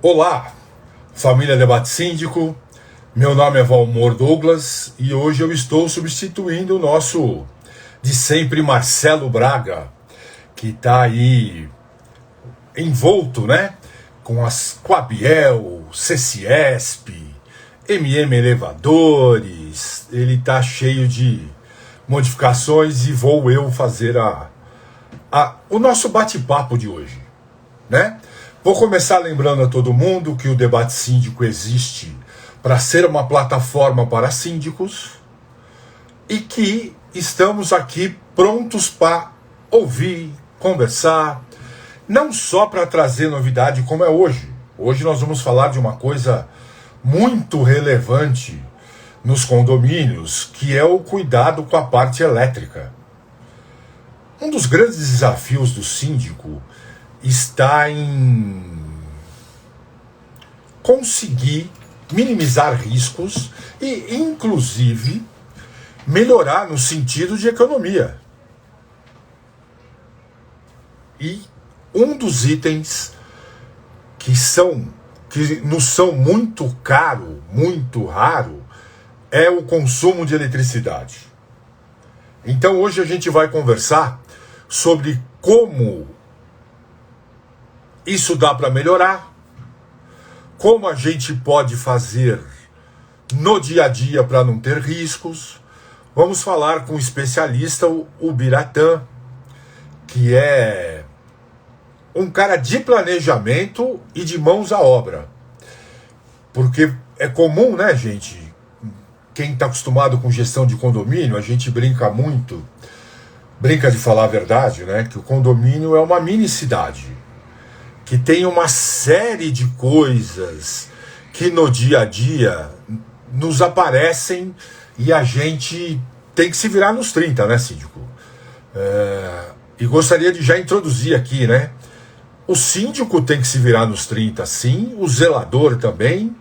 Olá, família Debate Síndico, meu nome é Valmor Douglas e hoje eu estou substituindo o nosso de sempre Marcelo Braga, que está aí envolto, né, com as Coabiel, CCIESP, MM Elevadores, ele está cheio de modificações e vou eu fazer o nosso bate-papo de hoje, né? Vou começar lembrando a todo mundo que o Debate Síndico existe para ser uma plataforma para síndicos e que estamos aqui prontos para ouvir, conversar, não só para trazer novidade como é hoje. Hoje nós vamos falar de uma coisa muito relevante nos condomínios, que é o cuidado com a parte elétrica. Um dos grandes desafios do síndico está em conseguir minimizar riscos e, inclusive, melhorar no sentido de economia. E um dos itens que nos são muito caro, muito raro, é o consumo de eletricidade. Então hoje a gente vai conversar sobre como isso dá para melhorar, como a gente pode fazer no dia a dia para não ter riscos. Vamos falar com o especialista, o Biratã, que é um cara de planejamento e de mãos à obra. Porque é comum, né, gente? Quem está acostumado com gestão de condomínio, a gente brinca de falar a verdade, né? Que o condomínio é uma mini cidade, que tem uma série de coisas que no dia a dia nos aparecem e a gente tem que se virar nos 30, né, síndico? E gostaria de já introduzir aqui, né? O síndico tem que se virar nos 30, sim, o zelador também,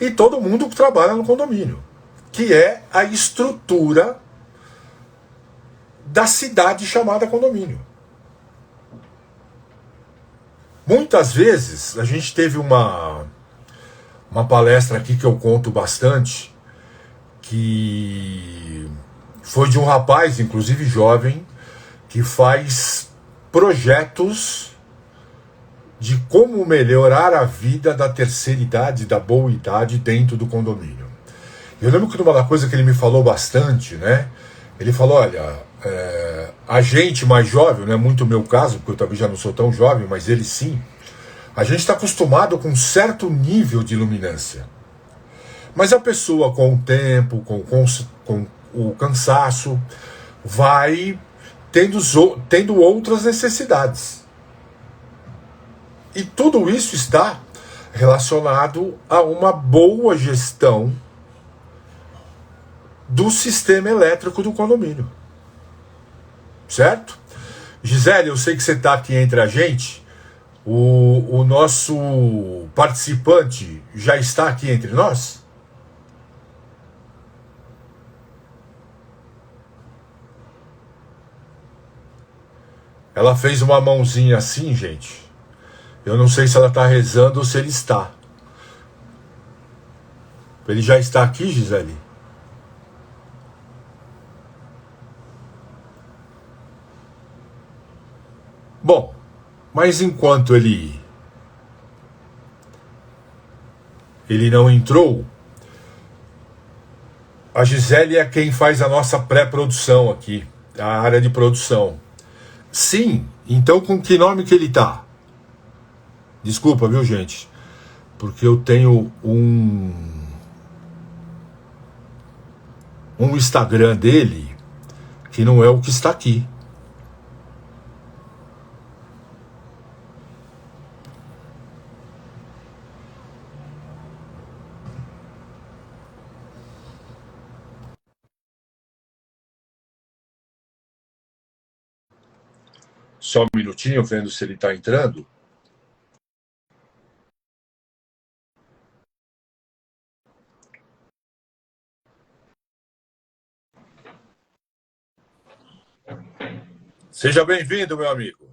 e todo mundo que trabalha no condomínio, que é a estrutura da cidade chamada condomínio. Muitas vezes, a gente teve uma palestra aqui que eu conto bastante, que foi de um rapaz, inclusive jovem, que faz projetos de como melhorar a vida da terceira idade, da boa idade dentro do condomínio. Eu lembro que uma coisa que ele me falou bastante, né? Ele falou, olha, a gente mais jovem, não é muito o meu caso, porque eu também já não sou tão jovem, mas ele sim, a gente está acostumado com um certo nível de iluminância. Mas a pessoa, com o tempo, com o cansaço, vai tendo outras necessidades. E tudo isso está relacionado a uma boa gestão do sistema elétrico do condomínio. Certo? Gisele, eu sei que você está aqui entre a gente. O nosso participante já está aqui entre nós? Ela fez uma mãozinha assim, gente. Eu não sei se ela está rezando ou se ele está. Ele já está aqui, Gisele? Bom, mas enquanto ele não entrou, a Gisele é quem faz a nossa pré-produção aqui, a área de produção. Sim, então com que nome que ele tá? Desculpa, viu, gente? Porque eu tenho um Instagram dele que não é o que está aqui. Só um minutinho, vendo se ele está entrando. Seja bem-vindo, meu amigo.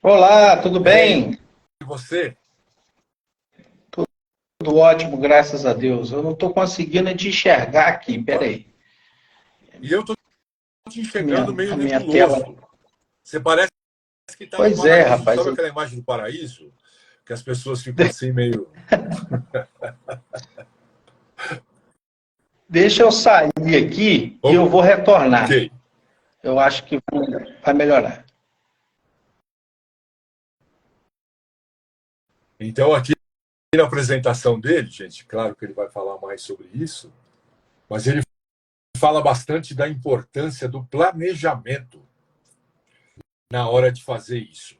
Olá, tudo Bem. bem? E você? Tudo ótimo, graças a Deus. Eu não estou conseguindo te enxergar aqui, peraí. E eu estou te enxergando meio A minha tela. nebuloso. Você parece que está no Pois é, paraíso. rapaz. Sabe aquela imagem do paraíso? Que as pessoas ficam assim meio... Deixa eu sair aqui e eu vou retornar. Ok. Eu acho que vai melhorar. Então, aqui na apresentação dele, gente, claro que ele vai falar mais sobre isso, mas ele fala bastante da importância do planejamento na hora de fazer isso.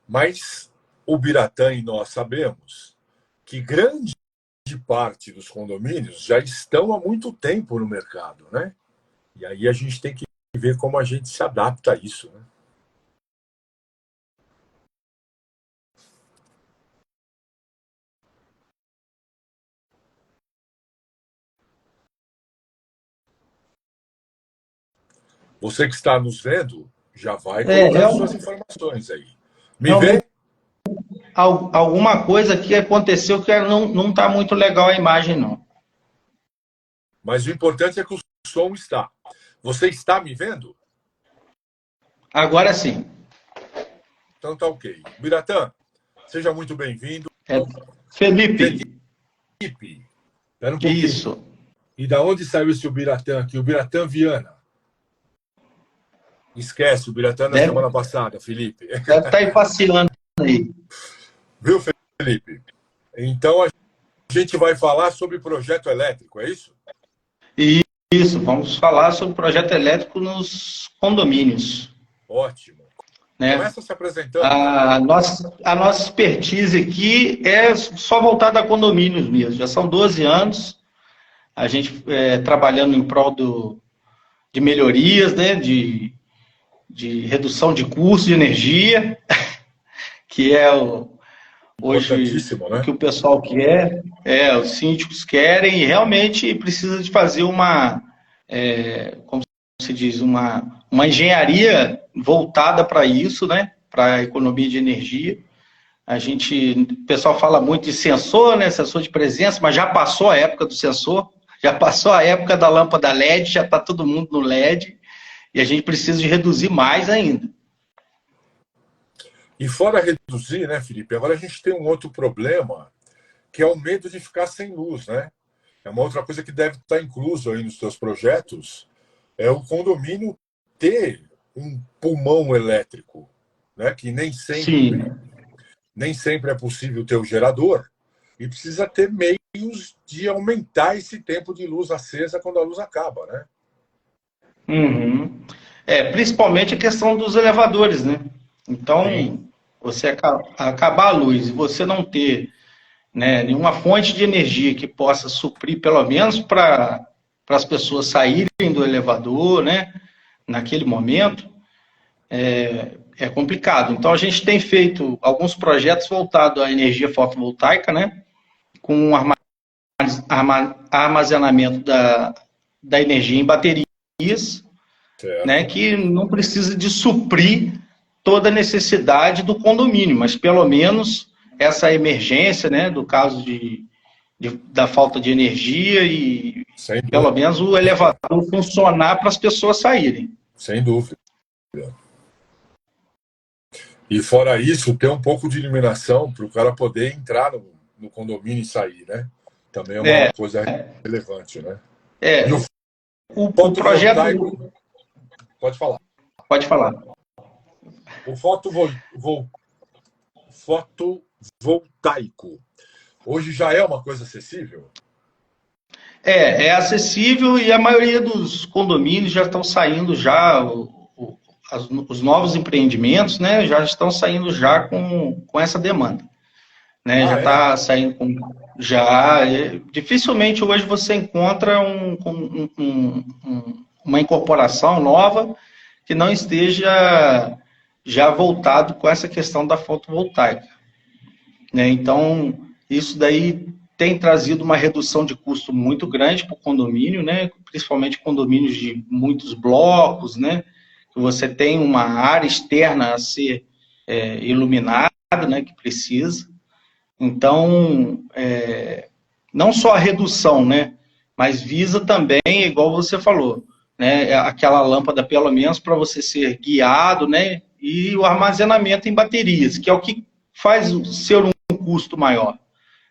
Mas o Biratã e nós sabemos que grande parte dos condomínios já estão há muito tempo no mercado, né? E aí a gente tem que ver como a gente se adapta a isso, né? Você que está nos vendo, já vai colocando suas informações aí. Me vê? Alguma coisa que aconteceu que não está muito legal a imagem, não. Mas o importante é que o som está. Você está me vendo? Agora sim. Então tá ok. Biratã, seja muito bem-vindo. Felipe. Espera um pouquinho. Isso. E da onde saiu esse Biratã aqui? O Biratã Viana. Esquece o Biratã da semana passada, Felipe. Deve estar aí passeando aí. Viu, Felipe? Então a gente vai falar sobre projeto elétrico, é isso? Isso, vamos falar sobre projeto elétrico nos condomínios. Ótimo. Né? Começa se apresentando. A nossa expertise aqui é só voltada a condomínios mesmo. Já são 12 anos a gente trabalhando em prol de melhorias, né? de redução de custo de energia, que é hoje né? o que o pessoal quer, os síndicos querem, e realmente precisa de fazer como se diz, uma engenharia voltada para isso, né? Para a economia de energia. O pessoal fala muito de sensor, né? Sensor de presença, mas já passou a época do sensor, já passou a época da lâmpada LED, já está todo mundo no LED, e a gente precisa de reduzir mais ainda. E fora reduzir, né, Felipe? Agora a gente tem um outro problema, que é o medo de ficar sem luz, né? É uma outra coisa que deve estar incluso aí nos seus projetos, é o condomínio ter um pulmão elétrico, né? Que nem sempre é possível ter o gerador, e precisa ter meios de aumentar esse tempo de luz acesa quando a luz acaba, né? Uhum. Principalmente a questão dos elevadores, né? Então, você acabar a luz e você não ter, né, nenhuma fonte de energia que possa suprir, pelo menos para as pessoas saírem do elevador, né, naquele momento, é complicado. Então, a gente tem feito alguns projetos voltados à energia fotovoltaica, né, com armazenamento da energia em baterias, né, que não precisa de suprir toda a necessidade do condomínio, mas pelo menos essa emergência, né, do caso da falta de energia e pelo menos o elevador funcionar para as pessoas saírem. Sem dúvida. E fora isso, ter um pouco de iluminação para o cara poder entrar no condomínio e sair, né? Também é uma coisa relevante, né? O projeto... Pode falar. Pode falar. O fotovoltaico hoje já é uma coisa acessível? É acessível, e a maioria dos condomínios já estão saindo os novos empreendimentos, né, já estão saindo já com essa demanda. Né, já está saindo com... dificilmente hoje você encontra uma incorporação nova que não esteja já voltado com essa questão da fotovoltaica. Né? Então, isso daí tem trazido uma redução de custo muito grande para o condomínio, né? Principalmente condomínios de muitos blocos, né? Que você tem uma área externa a ser iluminada, né? Que precisa. Então, não só a redução, né? Mas visa também, igual você falou, né? Aquela lâmpada, pelo menos, para você ser guiado, né? E o armazenamento em baterias, que é o que faz ser um custo maior,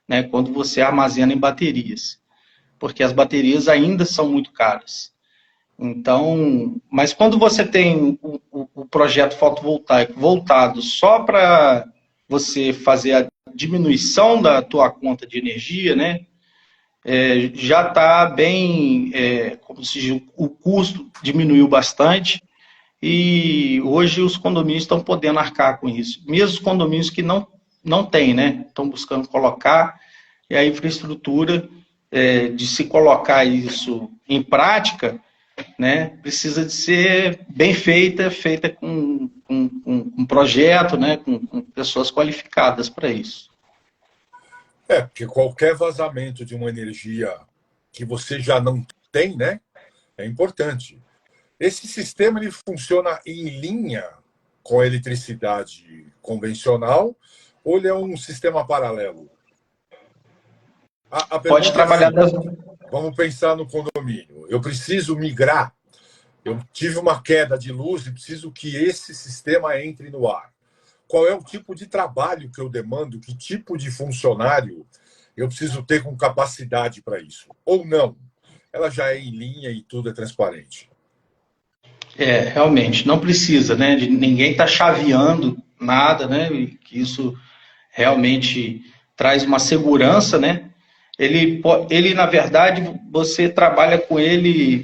né? Quando você armazena em baterias. Porque as baterias ainda são muito caras. Então, mas quando você tem o projeto fotovoltaico voltado só para você fazer a diminuição da tua conta de energia, né? Já está bem, como se diz, o custo diminuiu bastante e hoje os condomínios estão podendo arcar com isso. Mesmo os condomínios que não têm, né? Estão buscando colocar, e a infraestrutura de se colocar isso em prática, né, precisa de ser bem feita com um projeto, né, com pessoas qualificadas para isso. Porque qualquer vazamento de uma energia que você já não tem, né, é importante. Esse sistema ele funciona em linha com a eletricidade convencional ou ele é um sistema paralelo? Pode trabalhar das... Vamos pensar no condomínio. Eu preciso migrar. Eu tive uma queda de luz e preciso que esse sistema entre no ar. Qual é o tipo de trabalho que eu demando? Que tipo de funcionário eu preciso ter com capacidade para isso? Ou não? Ela já é em linha e tudo é transparente. Realmente, não precisa, né? Ninguém está chaveando nada, né? Que isso realmente traz uma segurança, né? Ele, na verdade, você trabalha com ele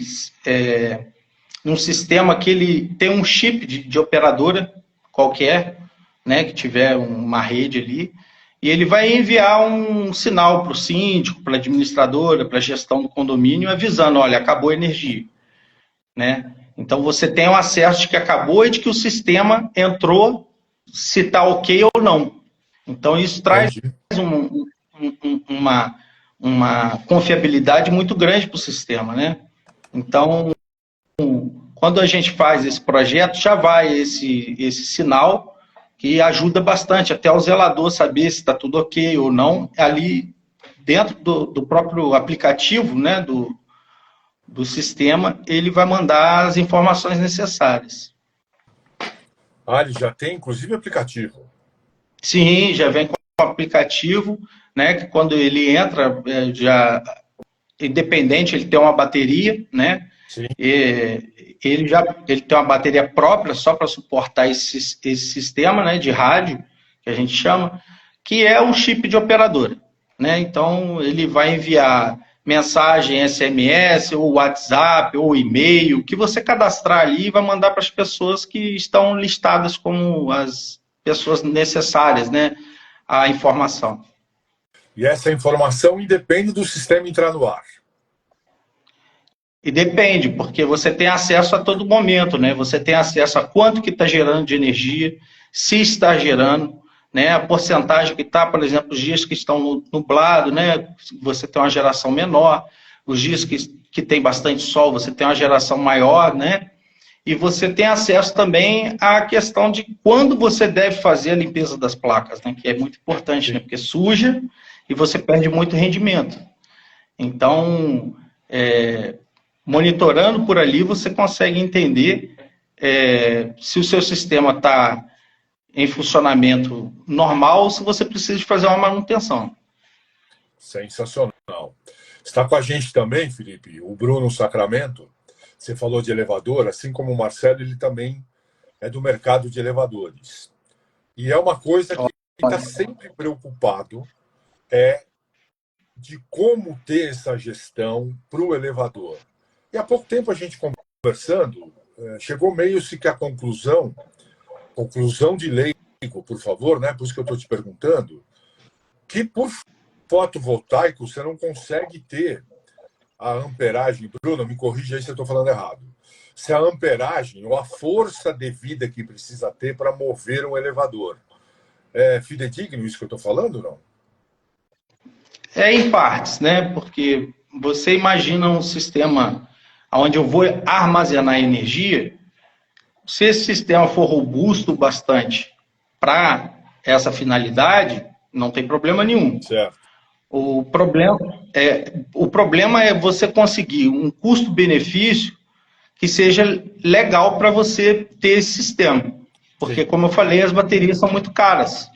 num sistema que ele tem um chip de operadora qualquer, né, que tiver uma rede ali, e ele vai enviar um sinal para o síndico, para a administradora, para a gestão do condomínio, avisando, olha, acabou a energia, né? Então você tem o acesso de que acabou e de que o sistema entrou, se está ok ou não. Então isso traz uma confiabilidade muito grande para o sistema, né? Então, quando a gente faz esse projeto, já vai esse sinal que ajuda bastante, até o zelador saber se está tudo ok ou não, ali dentro do próprio aplicativo, né, do sistema, ele vai mandar as informações necessárias. Ele já tem, inclusive, aplicativo? Sim, já vem com o aplicativo, né, que quando ele entra, independente, ele tem uma bateria, né? Sim. Ele tem uma bateria própria só para suportar esse sistema, né, de rádio, que a gente chama, que é um chip de operadora, né? Então, ele vai enviar mensagem SMS, ou WhatsApp, ou e-mail, que você cadastrar ali e vai mandar para as pessoas que estão listadas como as pessoas necessárias, né, à informação. E essa informação independe do sistema entrar no ar? E depende, porque você tem acesso a todo momento, né? Você tem acesso a quanto que está gerando de energia, se está gerando, né? A porcentagem que está, por exemplo, os dias que estão nublados, né? Você tem uma geração menor, os dias que tem bastante sol, você tem uma geração maior, né? E você tem acesso também à questão de quando você deve fazer a limpeza das placas, né? Que é muito importante, né? Porque suja e você perde muito rendimento. Então, monitorando por ali, você consegue entender se o seu sistema está em funcionamento normal ou se você precisa de fazer uma manutenção. Sensacional. Está com a gente também, Felipe, o Bruno Sacramento. Você falou de elevador, assim como o Marcelo, ele também é do mercado de elevadores. E é uma coisa que ele está sempre preocupado, de como ter essa gestão para o elevador. E há pouco tempo a gente conversando, chegou meio-se que a conclusão de leigo, por favor, né? Por isso que eu estou te perguntando, que por fotovoltaico você não consegue ter a amperagem. Bruno, me corrija aí se eu estou falando errado. Se a amperagem ou a força devida que precisa ter para mover um elevador. É fidedigno isso que eu estou falando ou não? Em partes, né? Porque você imagina um sistema onde eu vou armazenar energia, se esse sistema for robusto bastante para essa finalidade, não tem problema nenhum. Certo. O problema é você conseguir um custo-benefício que seja legal para você ter esse sistema. Porque, Sim. como eu falei, as baterias são muito caras.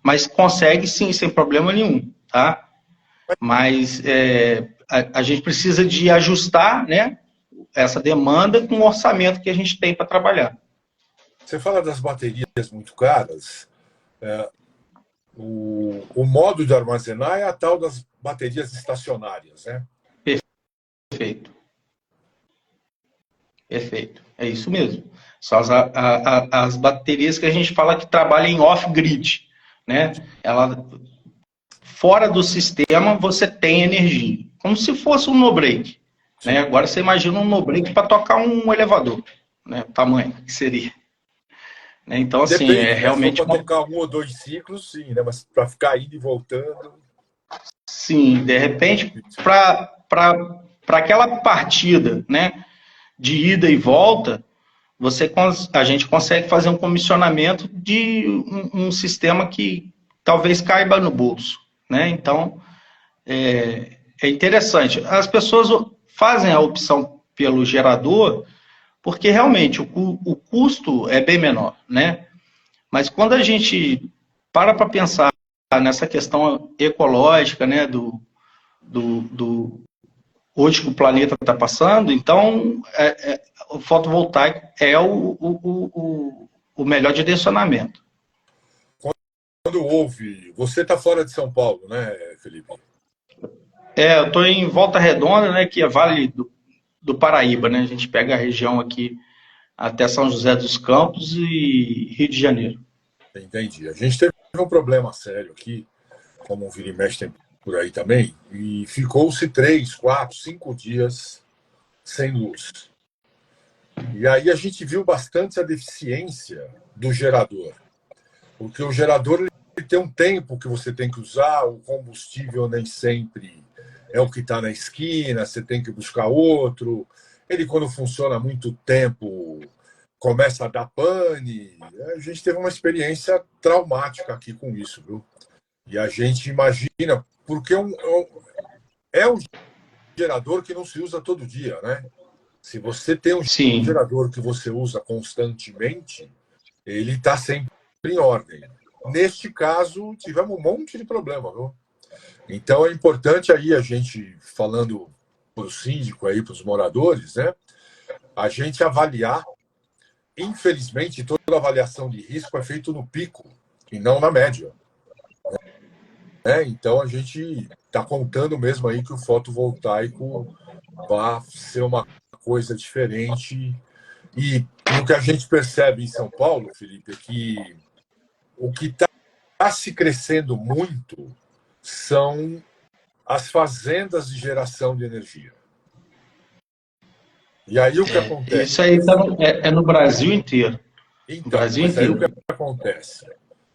Mas consegue sim, sem problema nenhum, tá? Mas a gente precisa de ajustar, né, essa demanda com o orçamento que a gente tem para trabalhar. Você fala das baterias muito caras. O modo de armazenar é a tal das baterias estacionárias, né? Perfeito. Perfeito. É isso mesmo. São as baterias que a gente fala que trabalham em off-grid, né? Fora do sistema, você tem energia. Como se fosse um no-break. Né? Agora você imagina um no-break para tocar um elevador. Né? O tamanho que seria. Né? Então, assim, Depende, realmente... Se for para tocar 1 ou 2 ciclos, sim, né? Mas para ficar indo e voltando... Sim, de repente, para aquela partida, né, de ida e volta, a gente consegue fazer um comissionamento de um sistema que talvez caiba no bolso. Né? Então, é interessante. As pessoas fazem a opção pelo gerador porque realmente o custo é bem menor, né? Mas quando a gente para pensar nessa questão ecológica, né, hoje que o planeta está passando, então o fotovoltaico é o melhor direcionamento. Quando houve... Você está fora de São Paulo, né, Felipe? Eu estou em Volta Redonda, né, que é Vale do Paraíba, né? A gente pega a região aqui até São José dos Campos e Rio de Janeiro. Entendi. A gente teve um problema sério aqui, como o Vira e Mexe tem por aí também, e ficou-se 3, 4, 5 dias sem luz. E aí a gente viu bastante a deficiência do gerador. Porque o gerador ele tem um tempo que você tem que usar, o combustível nem sempre é o que está na esquina, você tem que buscar outro. Ele, quando funciona há muito tempo, começa a dar pane. A gente teve uma experiência traumática aqui com isso, viu? E a gente imagina, porque é um gerador que não se usa todo dia, né? Se você tem um Sim. gerador que você usa constantemente, ele está sempre em ordem. Neste caso, tivemos um monte de problema, viu? Então é importante aí a gente, falando para o síndico aí, para os moradores, né? A gente avaliar. Infelizmente, toda avaliação de risco é feita no pico e não na média. Então a gente está contando mesmo aí que o fotovoltaico vai ser uma coisa diferente. E o que a gente percebe em São Paulo, Felipe, é que o que está se crescendo muito são as fazendas de geração de energia. E aí o que acontece? Isso aí é no Brasil inteiro. Então, Brasil mas aí inteiro. o que acontece?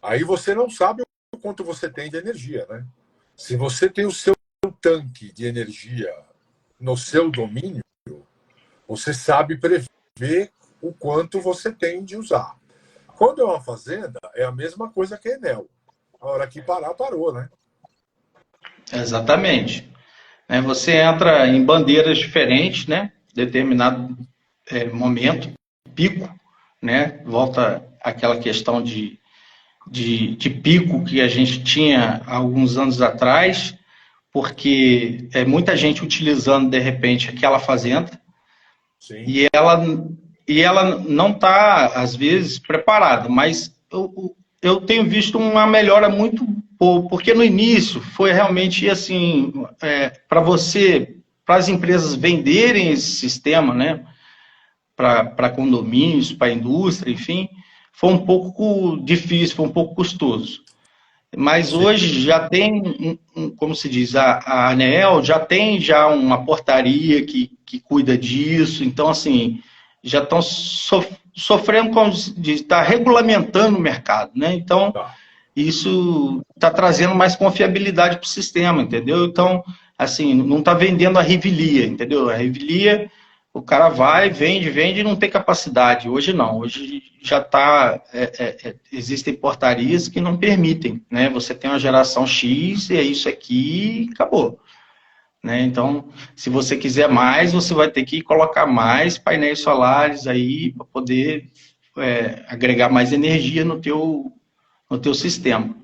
Aí você não sabe o quanto você tem de energia, né? Se você tem o seu tanque de energia no seu domínio, você sabe prever o quanto você tem de usar. Quando é uma fazenda, é a mesma coisa que a Enel. A hora que parar, parou, né? Exatamente. Você entra em bandeiras diferentes, né? Determinado momento, pico, né? Volta aquela questão de pico que a gente tinha há alguns anos atrás, porque muita gente utilizando, de repente, aquela fazenda. Sim. E ela não está, às vezes, preparada, mas eu tenho visto uma melhora muito boa, porque no início foi realmente assim, para as empresas venderem esse sistema, né, para condomínios, para a indústria, enfim, foi um pouco difícil, foi um pouco custoso. Mas hoje já tem, como se diz, a ANEEL já tem uma portaria que cuida disso, então assim, já estão sofrendo com de estar regulamentando o mercado, né? Então, isso está trazendo mais confiabilidade para o sistema, entendeu? Então, assim, não está vendendo a revelia, entendeu? A revelia, O cara vai, vende e não tem capacidade. Hoje não. Hoje já está. Existem portarias que não permitem, né? Você tem uma geração X e é isso aqui e acabou. Né? Então, se você quiser mais, você vai ter que colocar mais painéis solares aí para poder agregar mais energia no teu sistema.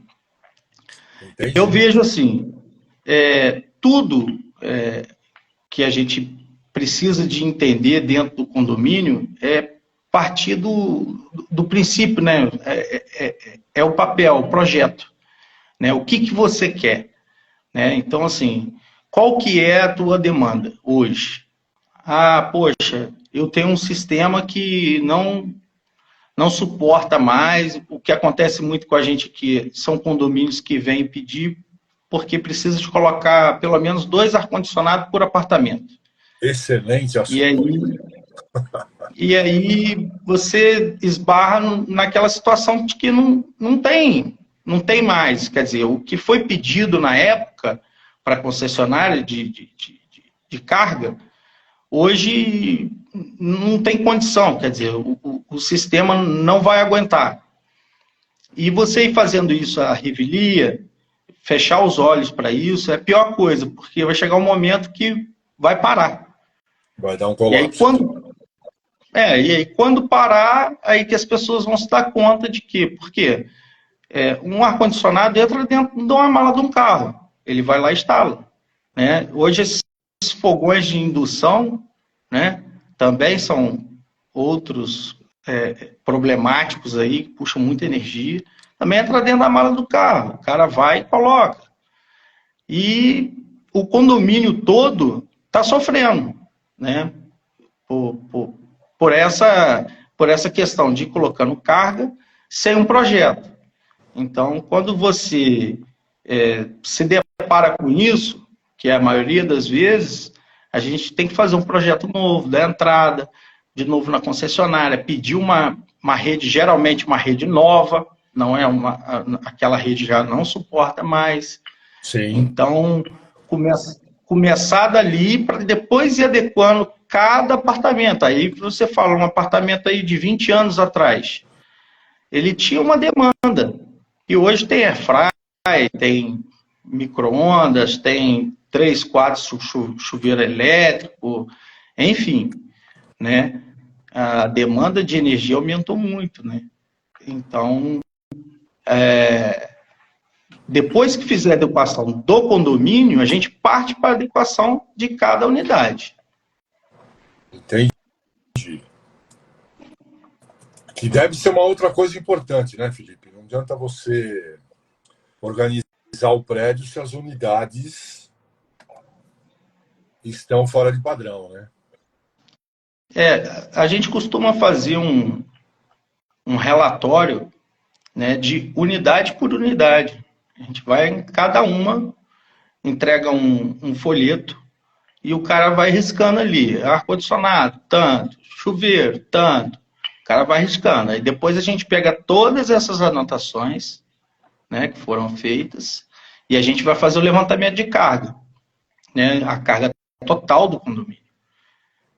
Entendi. Eu vejo assim, tudo que a gente precisa de entender dentro do condomínio é partir do princípio, né? É o papel, o projeto, né? O que você quer, né? Então, assim, qual que é a tua demanda hoje? Ah, poxa, eu tenho um sistema que não suporta mais. O que acontece muito com a gente aqui são condomínios que vêm pedir porque precisa de colocar pelo menos 2 ar-condicionados por apartamento. Excelente E assunto. aí você esbarra naquela situação de que não tem mais. Quer dizer, o que foi pedido na época para a concessionária de carga, hoje não tem condição. Quer dizer, o sistema não vai aguentar. E você ir fazendo isso à revelia, fechar os olhos para isso, é a pior coisa, porque vai chegar um momento que vai parar. Vai dar um E aí, colapso. quando parar, aí que as pessoas vão se dar conta de que, porque um ar-condicionado entra dentro de uma mala de um carro, ele vai lá e instala. Né? Hoje, esses fogões de indução, né, também são outros problemáticos aí, que puxam muita energia, também entra dentro da mala do carro, o cara vai e coloca. E o condomínio todo está sofrendo, né? Por essa questão de ir colocando carga sem um projeto. Então, quando você se depara com isso, que é a maioria das vezes, a gente tem que fazer um projeto novo, dar entrada, de novo na concessionária, pedir uma rede, geralmente uma rede nova, não é aquela rede já não suporta mais. Sim. Então, começar dali para depois ir adequando cada apartamento. Aí você fala, um apartamento aí de 20 anos atrás, ele tinha uma demanda. E hoje tem airfry, tem micro-ondas, tem 3, 4 chuveiro elétrico, enfim, né? A demanda de energia aumentou muito, né? Então, depois que fizer a adequação do condomínio, a gente parte para a adequação de cada unidade. Entendi. Que deve ser uma outra coisa importante, né, Felipe? Não adianta você organizar o prédio se as unidades estão fora de padrão, né? A gente costuma fazer um relatório, né, de unidade por unidade. A gente vai em cada uma, entrega um folheto e o cara vai riscando ali, ar-condicionado, tanto, chuveiro, tanto. O cara vai riscando. Aí depois a gente pega todas essas anotações, né, que foram feitas e a gente vai fazer o levantamento de carga, né, a carga total do condomínio.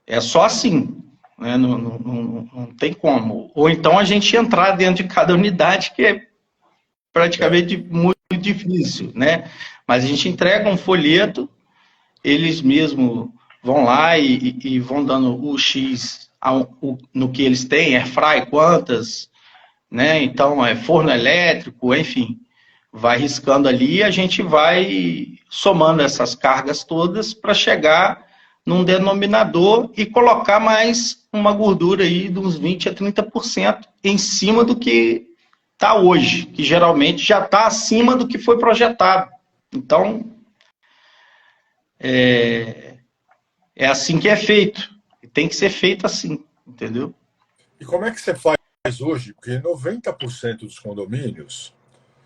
É só assim, né, não tem como. Ou então a gente entrar dentro de cada unidade, que é praticamente muito difícil, né? Mas a gente entrega um folheto, eles mesmos vão lá e vão dando o X no que eles têm, airfry, quantas, né? Então, forno elétrico, enfim, vai riscando ali e a gente vai somando essas cargas todas para chegar num denominador e colocar mais uma gordura aí de uns 20% a 30% em cima do que está hoje, que geralmente já está acima do que foi projetado. Então, é assim que é feito. Tem que ser feito assim, entendeu? E como é que você faz hoje? Porque 90% dos condomínios,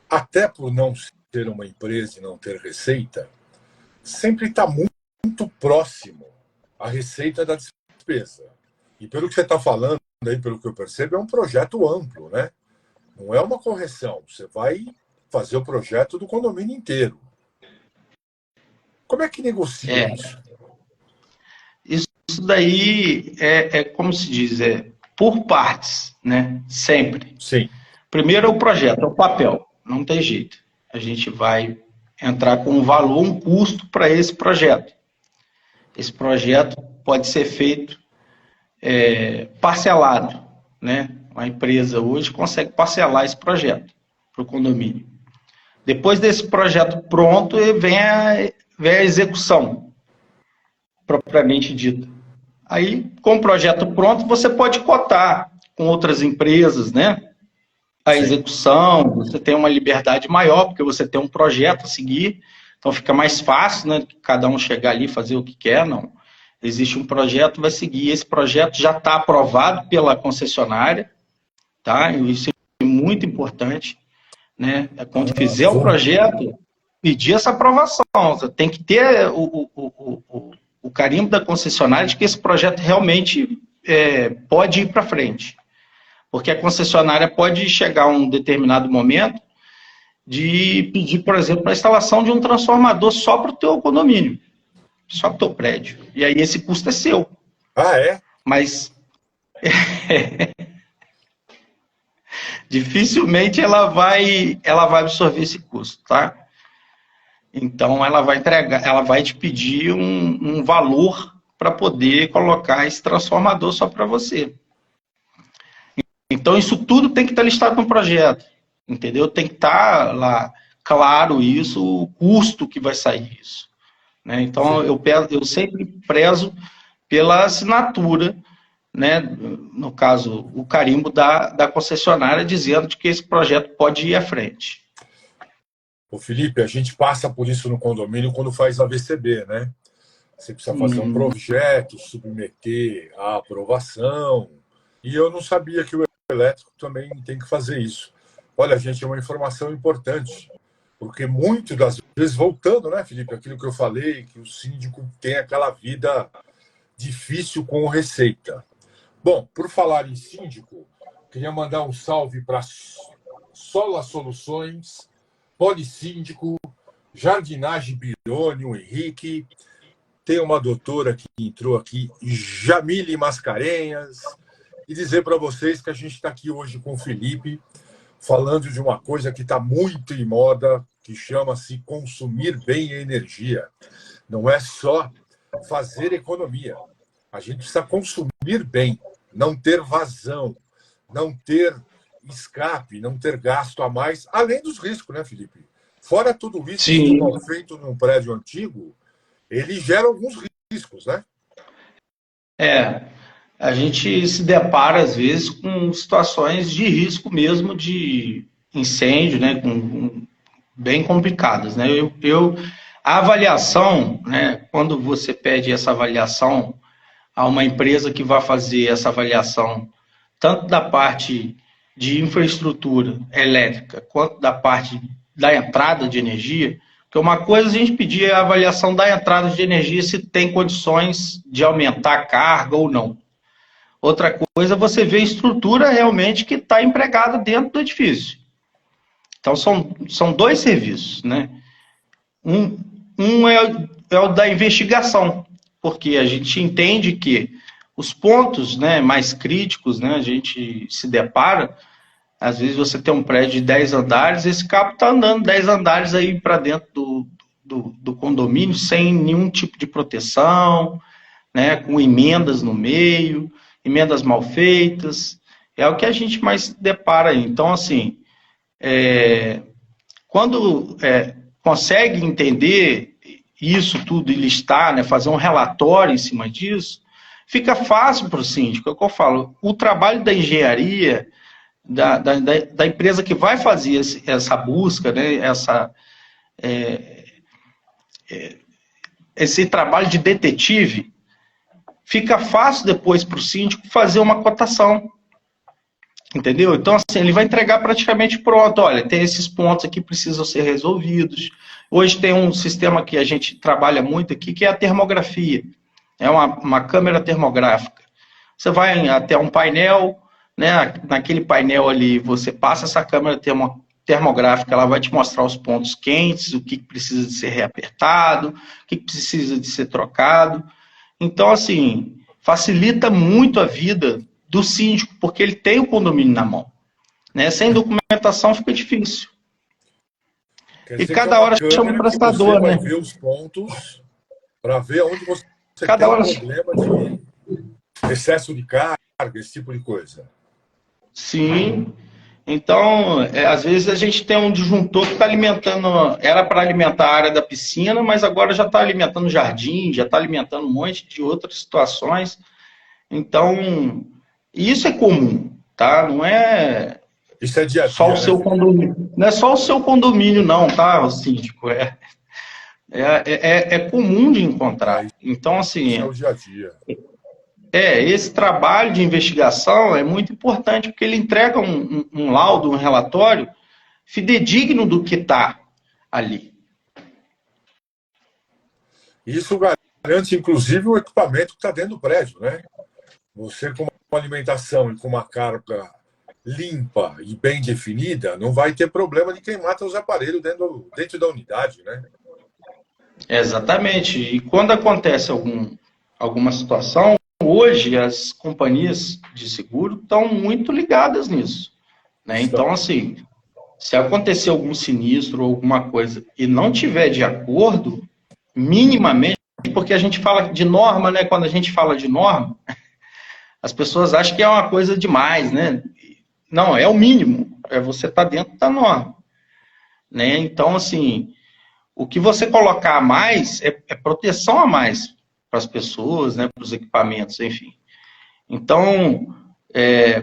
até por não ser uma empresa e não ter receita, sempre está muito próximo à receita da despesa. E pelo que você está falando, aí, pelo que eu percebo, é um projeto amplo, né? Não é uma correção. Você vai fazer o projeto do condomínio inteiro. Como é que negocia isso? Isso isso daí como se diz, por partes, né? Sempre. Sim. Primeiro é o projeto, é o papel, não tem jeito. A gente vai entrar com um valor, um custo para esse projeto. Esse projeto pode ser feito parcelado, né? A empresa hoje consegue parcelar esse projeto para o condomínio. Depois desse projeto pronto, vem a execução, propriamente dita. Aí, com o projeto pronto, você pode cotar com outras empresas, né? A execução, você tem uma liberdade maior, porque você tem um projeto a seguir, então fica mais fácil, né? Cada um chegar ali e fazer o que quer, não. Existe um projeto, vai seguir. Esse projeto já está aprovado pela concessionária, tá? Isso é muito importante, né? Quando fizer o projeto, pedir essa aprovação. Você tem que ter o carimbo da concessionária de que esse projeto realmente pode ir para frente. Porque a concessionária pode chegar a um determinado momento de pedir, por exemplo, a instalação de um transformador só para o teu condomínio, só para o teu prédio. E aí esse custo é seu. Ah, é? Mas dificilmente ela vai absorver esse custo, tá? Então ela vai te pedir um valor para poder colocar esse transformador só para você. Então, isso tudo tem que estar listado no projeto, entendeu? Tem que estar lá claro isso, o custo que vai sair isso, né? Então, eu sempre prezo pela assinatura, né? No caso, o carimbo da concessionária, dizendo de que esse projeto pode ir à frente. Ô, Felipe, a gente passa por isso no condomínio quando faz a VCB, né? Você precisa fazer um projeto, submeter a aprovação. E eu não sabia que o elétrico também tem que fazer isso. Olha, gente, é uma informação importante, porque muitas das vezes, voltando, né, Felipe, aquilo que eu falei, que o síndico tem aquela vida difícil com receita. Bom, por falar em síndico, queria mandar um salve para Sola Soluções, Polissíndico, Jardinagem Birone, o Henrique, tem uma doutora que entrou aqui, Jamile Mascarenhas, e dizer para vocês que a gente está aqui hoje com o Felipe, falando de uma coisa que está muito em moda, que chama-se consumir bem a energia. Não é só fazer economia. A gente precisa consumir bem, não ter vazão, não ter escape, não ter gasto a mais, além dos riscos, né, Felipe? Fora tudo isso que é feito num prédio antigo, ele gera alguns riscos, né? A gente se depara, às vezes, com situações de risco mesmo de incêndio, né, bem complicadas, né? A avaliação, né, quando você pede essa avaliação a uma empresa que vai fazer essa avaliação, tanto da parte de infraestrutura elétrica, quanto da parte da entrada de energia, porque uma coisa a gente pedir é a avaliação da entrada de energia, se tem condições de aumentar a carga ou não. Outra coisa, você vê a estrutura realmente que está empregada dentro do edifício. Então, são dois serviços, né? Um é o da investigação, porque a gente entende que os pontos, né, mais críticos, né, a gente se depara, às vezes você tem um prédio de 10 andares, esse cabo está andando 10 andares aí para dentro do condomínio, sem nenhum tipo de proteção, né, com emendas no meio, emendas mal feitas, é o que a gente mais se depara aí. Então, assim, quando consegue entender isso tudo e listar, né, fazer um relatório em cima disso, fica fácil para o síndico. É o que eu falo, o trabalho da engenharia, da empresa que vai fazer essa busca, né, esse trabalho de detetive, fica fácil depois para o síndico fazer uma cotação, entendeu? Então, assim, ele vai entregar praticamente pronto. Olha, tem esses pontos aqui que precisam ser resolvidos. Hoje tem um sistema que a gente trabalha muito aqui, que é a termografia. É uma câmera termográfica. Você vai até um painel, né? Naquele painel ali, você passa essa câmera termográfica, ela vai te mostrar os pontos quentes, o que precisa de ser reapertado, o que precisa de ser trocado. Então, assim, facilita muito a vida do síndico, porque ele tem o condomínio na mão. Né? Sem documentação fica difícil. Quer E dizer cada hora chama um prestador, você vai né? ver os pontos para ver onde você Cada tem hora... problema de excesso de carga, esse tipo de coisa. Sim. Então, às vezes a gente tem um disjuntor que está alimentando, era para alimentar a área da piscina, mas agora já está alimentando o jardim, já está alimentando um monte de outras situações. Então, isso é comum, tá? Não é Isso é dia a só dia, o seu condomínio. Não é só o seu condomínio, não, tá, síndico? É comum de encontrar. Então, assim, isso é o dia a dia. esse trabalho de investigação é muito importante, porque ele entrega um laudo, um relatório fidedigno do que está ali. Isso garante, inclusive, o equipamento que está dentro do prédio, né? Você, com uma alimentação e com uma carga limpa e bem definida, não vai ter problema de quem mata os aparelhos dentro da unidade, né? Exatamente. E quando acontece alguma situação, hoje as companhias de seguro estão muito ligadas nisso. Né? Então, assim, se acontecer algum sinistro ou alguma coisa e não tiver de acordo, minimamente, porque a gente fala de norma, né? Quando a gente fala de norma, as pessoas acham que é uma coisa demais, né? Não, é o mínimo. É você estar dentro da norma. Né? Então, assim, o que você colocar a mais é proteção a mais para as pessoas, né? Para os equipamentos, enfim. Então,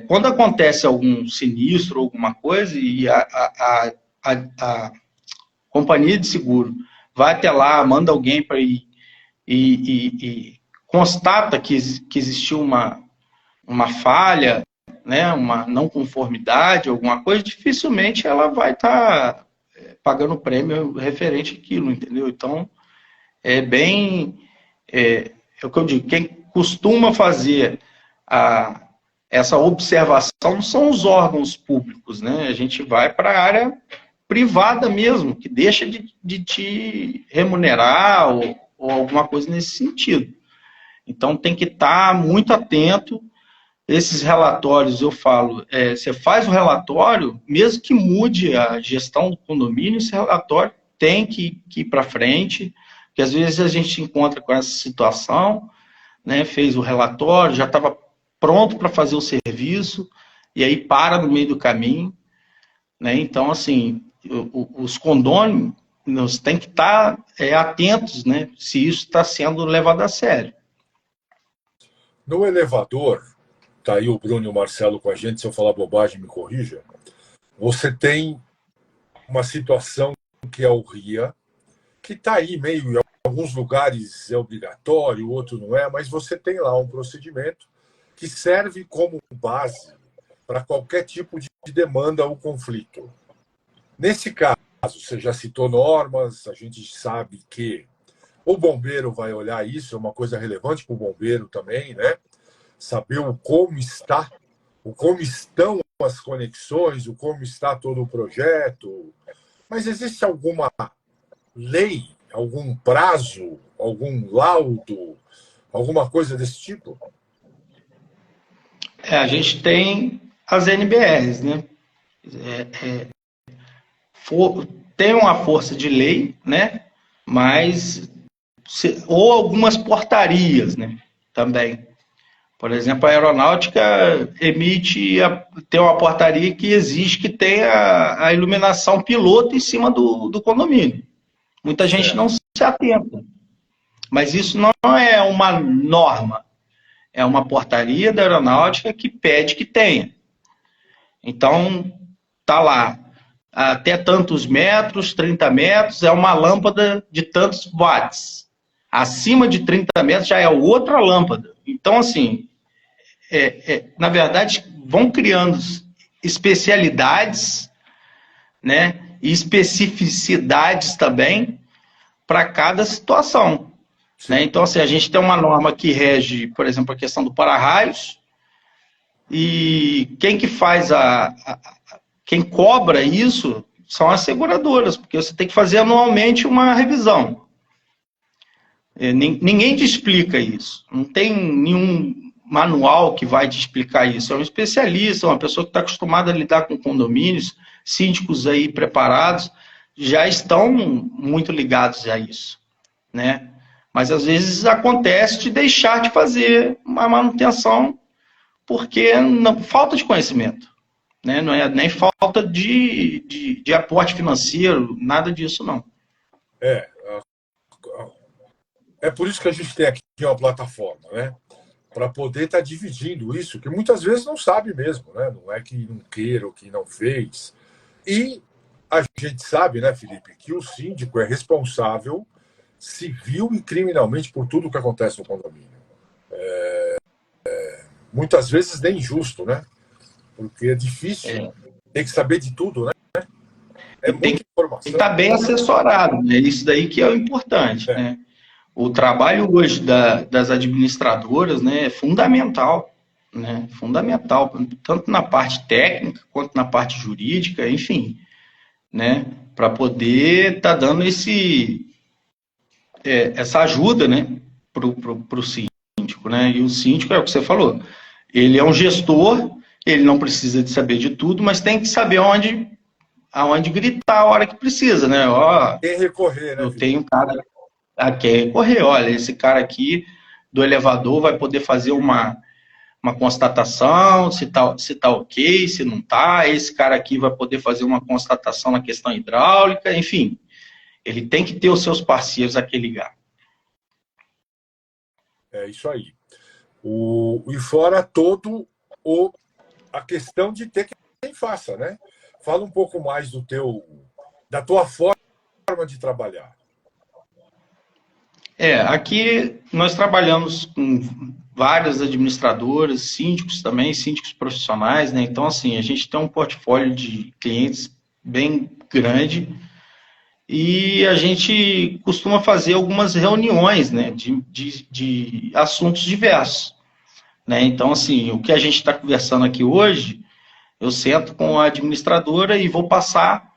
quando acontece algum sinistro, alguma coisa, e a companhia de seguro vai até lá, manda alguém para ir e constata que existiu uma falha, né, uma não conformidade, alguma coisa, dificilmente ela vai estar pagando prêmio referente àquilo, entendeu? Então, é o que eu digo, quem costuma fazer essa observação são os órgãos públicos, né? A gente vai para a área privada mesmo, que deixa de te remunerar ou alguma coisa nesse sentido. Então, tem que estar muito atento. Esses relatórios, eu falo, você faz o relatório, mesmo que mude a gestão do condomínio, esse relatório tem que ir para frente, porque às vezes a gente se encontra com essa situação, né, fez o relatório, já estava pronto para fazer o serviço, e aí para no meio do caminho. Né? Então, assim, os condôminos têm que estar atentos, né, se isso está sendo levado a sério. No elevador, tá aí o Bruno e o Marcelo com a gente, se eu falar bobagem, me corrija. Você tem uma situação que é o RIA, que está aí meio, em alguns lugares é obrigatório, outro não é, mas você tem lá um procedimento que serve como base para qualquer tipo de demanda ou conflito. Nesse caso, você já citou normas, a gente sabe que o bombeiro vai olhar isso, é uma coisa relevante para o bombeiro também, né? Saber como estão as conexões, como está todo o projeto. Mas existe alguma lei, algum prazo, algum laudo, alguma coisa desse tipo? A gente tem as NBRs, né? Tem uma força de lei, né? Mas ou algumas portarias, né? Também. Por exemplo, a aeronáutica tem uma portaria que exige que tenha a iluminação piloto em cima do condomínio. Muita gente não se atenta. Mas isso não é uma norma. É uma portaria da aeronáutica que pede que tenha. Então, tá lá. Até tantos metros, 30 metros, é uma lâmpada de tantos watts. Acima de 30 metros já é outra lâmpada. Então, assim, na verdade, vão criando especialidades, né, e especificidades também para cada situação. Né? Então, assim, a gente tem uma norma que rege, por exemplo, a questão do para-raios, e quem que faz quem cobra isso são as seguradoras, porque você tem que fazer anualmente uma revisão. Ninguém te explica isso. Não tem nenhum manual que vai te explicar isso. É um especialista, uma pessoa que está acostumada a lidar com condomínios, síndicos aí preparados, já estão muito ligados a isso, né? Mas às vezes acontece de deixar de fazer uma manutenção porque não, falta de conhecimento, né? Não é nem falta de aporte financeiro, nada disso não. É, é por isso que a gente tem aqui uma plataforma, né? Para poder estar dividindo isso, que muitas vezes não sabe mesmo, né? Não é que não queira ou que não fez. E a gente sabe, né, Felipe, que o síndico é responsável civil e criminalmente por tudo que acontece no condomínio. Muitas vezes nem justo, né? Porque é difícil, tem que saber de tudo, né? É Tem muita que informação. estar bem assessorado, né? Isso daí que é o importante, né? O trabalho hoje das administradoras, né, é fundamental, né? Fundamental, tanto na parte técnica quanto na parte jurídica, enfim, né? Para poder estar dando essa ajuda, né, pro síndico, né? E o síndico é o que você falou, ele é um gestor, ele não precisa de saber de tudo, mas tem que saber aonde gritar a hora que precisa, né? Ó, Quem recorrer, né, eu Felipe? tenho um cara aqui a recorrer, olha, esse cara aqui do elevador vai poder fazer uma constatação, se tá ok, se não tá, esse cara aqui vai poder fazer uma constatação na questão hidráulica, enfim, ele tem que ter os seus parceiros a que ligar. É isso aí. E fora todo a questão de ter quem faça, né? Fala um pouco mais da tua forma de trabalhar. Aqui nós trabalhamos com várias administradoras, síndicos também, síndicos profissionais, né? Então, assim, a gente tem um portfólio de clientes bem grande e a gente costuma fazer algumas reuniões, né, de assuntos diversos, né? Então, assim, o que a gente está conversando aqui hoje, eu sento com a administradora e vou passar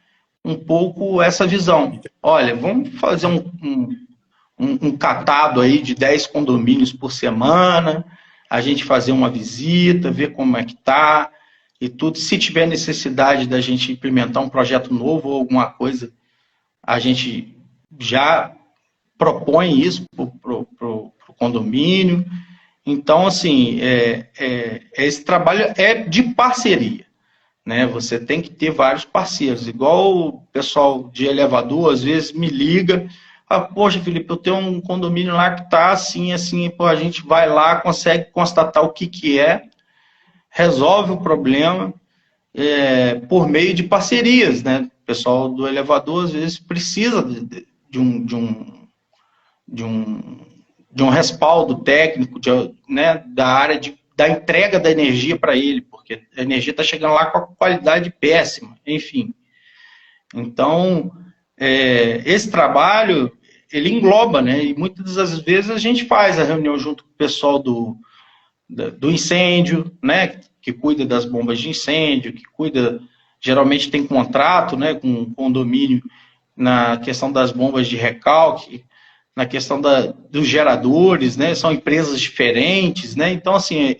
um pouco essa visão. Olha, vamos fazer um catado aí de 10 condomínios por semana, a gente fazer uma visita, ver como é que tá e tudo. Se tiver necessidade da gente implementar um projeto novo ou alguma coisa, a gente já propõe isso para o condomínio. Então, assim, esse trabalho é de parceria, né? Você tem que ter vários parceiros. Igual o pessoal de elevador, às vezes, me liga, poxa, Felipe, eu tenho um condomínio lá que está assim, assim, pô, a gente vai lá, consegue constatar o que é, resolve o problema por meio de parcerias, né? O pessoal do elevador, às vezes, precisa de um respaldo técnico, né, da área da entrega da energia para ele, porque a energia está chegando lá com a qualidade péssima, enfim. Então, esse trabalho, ele engloba, né, e muitas das vezes a gente faz a reunião junto com o pessoal do incêndio, né, que cuida das bombas de incêndio, que cuida, geralmente tem contrato, né, com o condomínio na questão das bombas de recalque, na questão dos geradores, né? São empresas diferentes, né? Então, assim,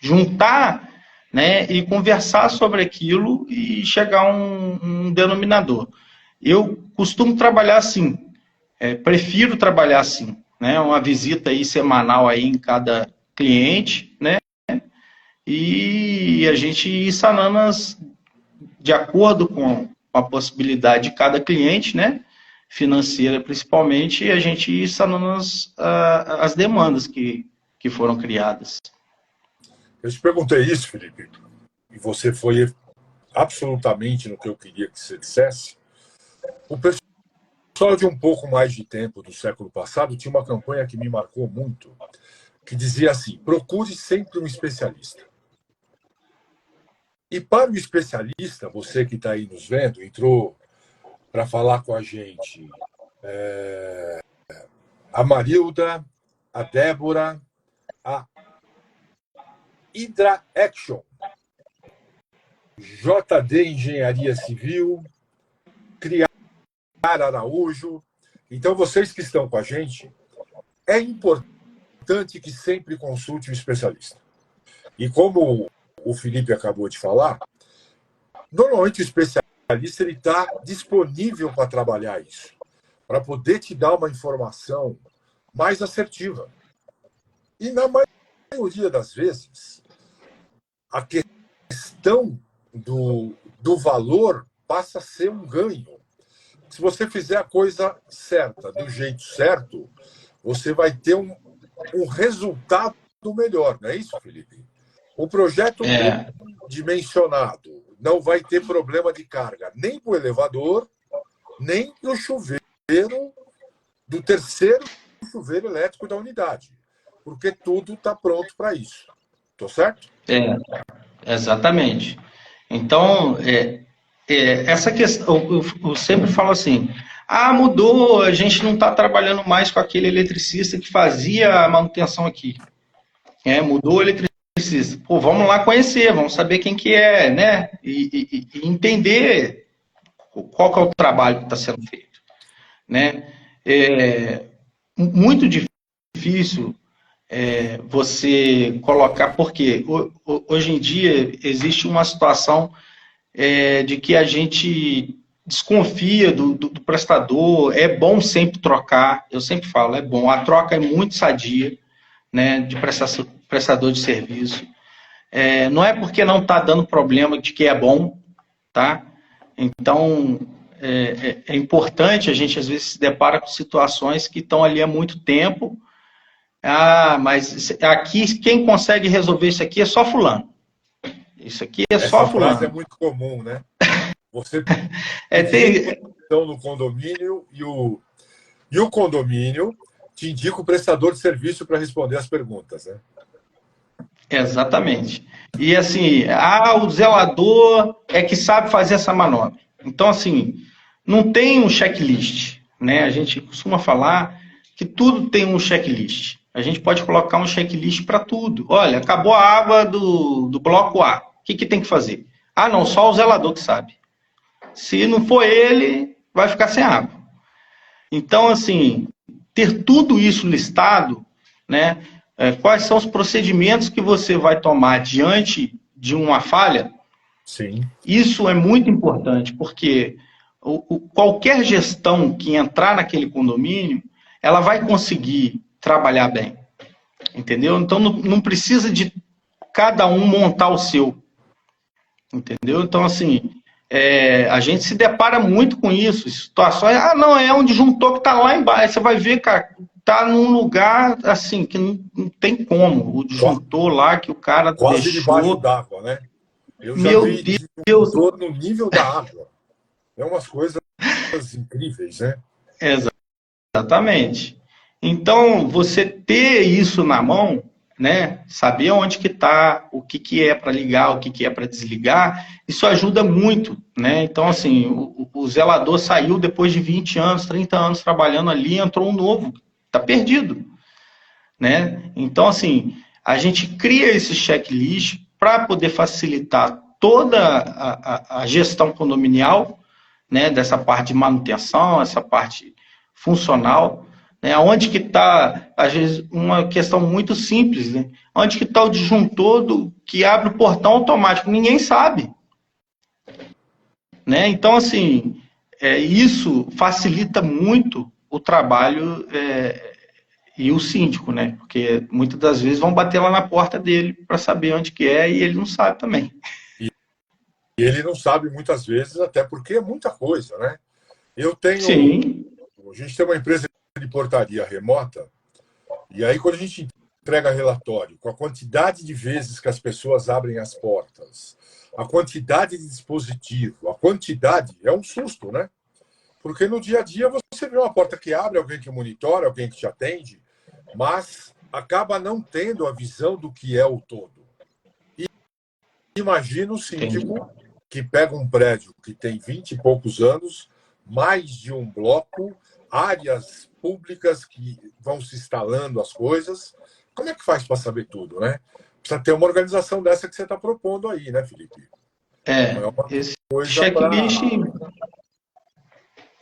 juntar, né, e conversar sobre aquilo e chegar a um denominador. Eu costumo trabalhar assim, prefiro trabalhar assim, né? Uma visita aí semanal aí em cada cliente, né? E a gente ir sanando de acordo com a possibilidade de cada cliente, né? Financeira principalmente, e a gente ir sanando as demandas que foram criadas. Eu te perguntei isso, Felipe, e você foi absolutamente no que eu queria que você dissesse. O pessoal de um pouco mais de tempo do século passado tinha uma campanha que me marcou muito, que dizia assim: procure sempre um especialista. E para o especialista, você que está aí nos vendo, entrou para falar com a gente a Marilda, a Débora, a Hydra Action, JD Engenharia Civil, Criar Araújo, Então, vocês que estão com a gente, é importante que sempre consulte o especialista. E como o Felipe acabou de falar, normalmente o especialista está disponível para trabalhar isso, para poder te dar uma informação mais assertiva. E na maioria das vezes, a questão do valor passa a ser um ganho. Se você fizer a coisa certa, do jeito certo, você vai ter um resultado melhor, não é isso, Felipe? O projeto bem dimensionado não vai ter problema de carga nem para o elevador, nem para o chuveiro do terceiro chuveiro elétrico da unidade, porque tudo está pronto para isso. Estou certo? Exatamente. Então, essa questão, eu sempre falo assim, mudou, a gente não está trabalhando mais com aquele eletricista que fazia a manutenção aqui. Mudou o eletricista. Pô, vamos lá conhecer, vamos saber quem que é, né? E entender qual que é o trabalho que está sendo feito, né? Muito difícil você colocar, porque hoje em dia existe uma situação de que a gente desconfia do prestador, é bom sempre trocar, eu sempre falo, é bom, a troca é muito sadia, né, de prestador de serviço. Não é porque não está dando problema de que é bom, tá? Então, é importante, a gente às vezes se depara com situações que estão ali há muito tempo. Mas aqui quem consegue resolver isso aqui é só fulano. Isso aqui é só fulano. Essa frase é muito comum, né? Você tem no condomínio e o condomínio te indica o prestador de serviço para responder as perguntas, né? Exatamente. E assim, o zelador é que sabe fazer essa manobra. Então, assim, não tem um checklist, né? A gente costuma falar que tudo tem um checklist. A gente pode colocar um checklist para tudo. Olha, acabou a água do bloco A. O que tem que fazer? Não, só o zelador que sabe. Se não for ele, vai ficar sem água. Então, assim, ter tudo isso listado, né? Quais são os procedimentos que você vai tomar diante de uma falha? Sim. Isso é muito importante, porque qualquer gestão que entrar naquele condomínio, ela vai conseguir trabalhar bem, entendeu? Então, não precisa de cada um montar o seu, entendeu? Então, assim, a gente se depara muito com isso, situações, não, é um disjuntor que está lá embaixo, você vai ver, cara, tá num lugar, assim, que não tem como, o disjuntor lá que o cara quase deixou... debaixo d'água, né? Eu já vi disjuntor no nível da água. É umas coisas incríveis, né? Exatamente. Então, você ter isso na mão, né, saber onde que está, o que é para ligar, o que é para desligar, isso ajuda muito, né? Então, assim, o zelador saiu depois de 20 anos, 30 anos trabalhando ali, entrou um novo, está perdido, né? Então, assim, a gente cria esse checklist para poder facilitar toda a gestão condominial, né, dessa parte de manutenção, essa parte funcional, né, onde que está, às vezes, uma questão muito simples, né? Onde que está o disjuntor que abre o portão automático? Ninguém sabe. Né? Então, assim, isso facilita muito o trabalho e o síndico, né? Porque muitas das vezes vão bater lá na porta dele para saber onde que é e ele não sabe também. E ele não sabe muitas vezes, até porque é muita coisa, né? Sim. A gente tem uma empresa de portaria remota, e aí quando a gente entrega relatório com a quantidade de vezes que as pessoas abrem as portas, a quantidade de dispositivo, a quantidade, é um susto, né? Porque no dia a dia você vê uma porta que abre, alguém que monitora, alguém que te atende, mas acaba não tendo a visão do que é o todo. E imagina o síndico que pega um prédio que tem 20 e poucos anos, mais de um bloco, áreas públicas que vão se instalando as coisas. Como é que faz para saber tudo, né? Precisa ter uma organização dessa que você está propondo aí, né, Felipe? Esse checklist,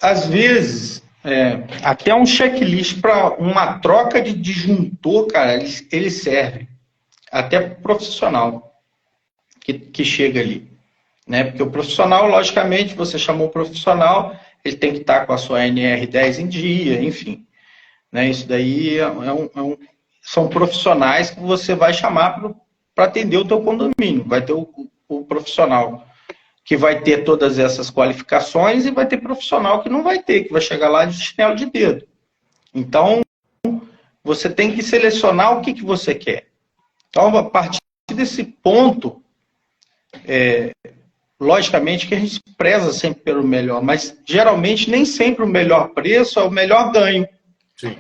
às vezes, Aqui é um checklist para uma troca de disjuntor, cara, ele serve até para o profissional que chega ali, né? Porque o profissional, logicamente, você chamou o profissional, ele tem que estar com a sua NR10 em dia, enfim, né? Isso daí são profissionais que você vai chamar para atender o teu condomínio. Vai ter o profissional que vai ter todas essas qualificações e vai ter profissional que não vai ter, que vai chegar lá de chinelo de dedo. Então, você tem que selecionar o que você quer. Então, a partir desse ponto, logicamente que a gente preza sempre pelo melhor, mas geralmente nem sempre o melhor preço é o melhor ganho. Sim.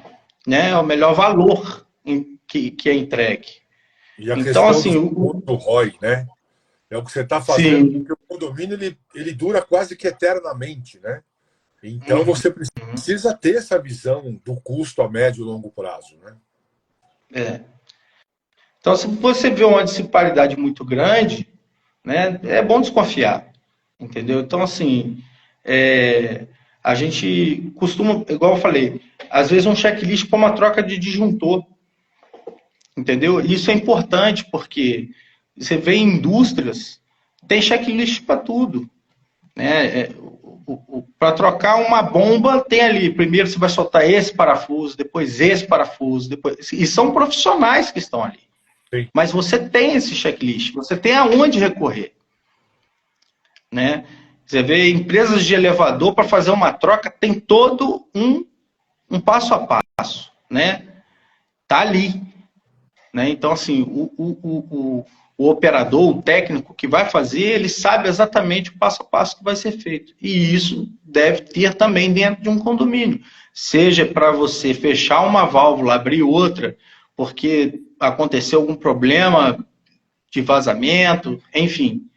Né? É o melhor valor que é entregue. E a então, questão assim, do ROI, né? É o que você está fazendo, sim. porque o condomínio ele dura quase que eternamente, né? Então você precisa ter essa visão do custo a médio e longo prazo, né? Então, se você vê uma disparidade muito grande, né, é bom desconfiar, entendeu? Então, assim, a gente costuma, igual eu falei, às vezes um checklist para uma troca de disjuntor, entendeu? Isso é importante porque você vê em indústrias, tem checklist para tudo, né? Para trocar uma bomba, tem ali, primeiro você vai soltar esse parafuso, depois esse parafuso, depois, e são profissionais que estão ali. Sim. Mas você tem esse checklist, você tem aonde recorrer, né? Você vê empresas de elevador para fazer uma troca, tem todo um passo a passo, né? Tá ali, né? Então, assim, o operador, o técnico que vai fazer, ele sabe exatamente o passo a passo que vai ser feito. E isso deve ter também dentro de um condomínio. Seja para você fechar uma válvula, abrir outra, porque aconteceu algum problema de vazamento, enfim.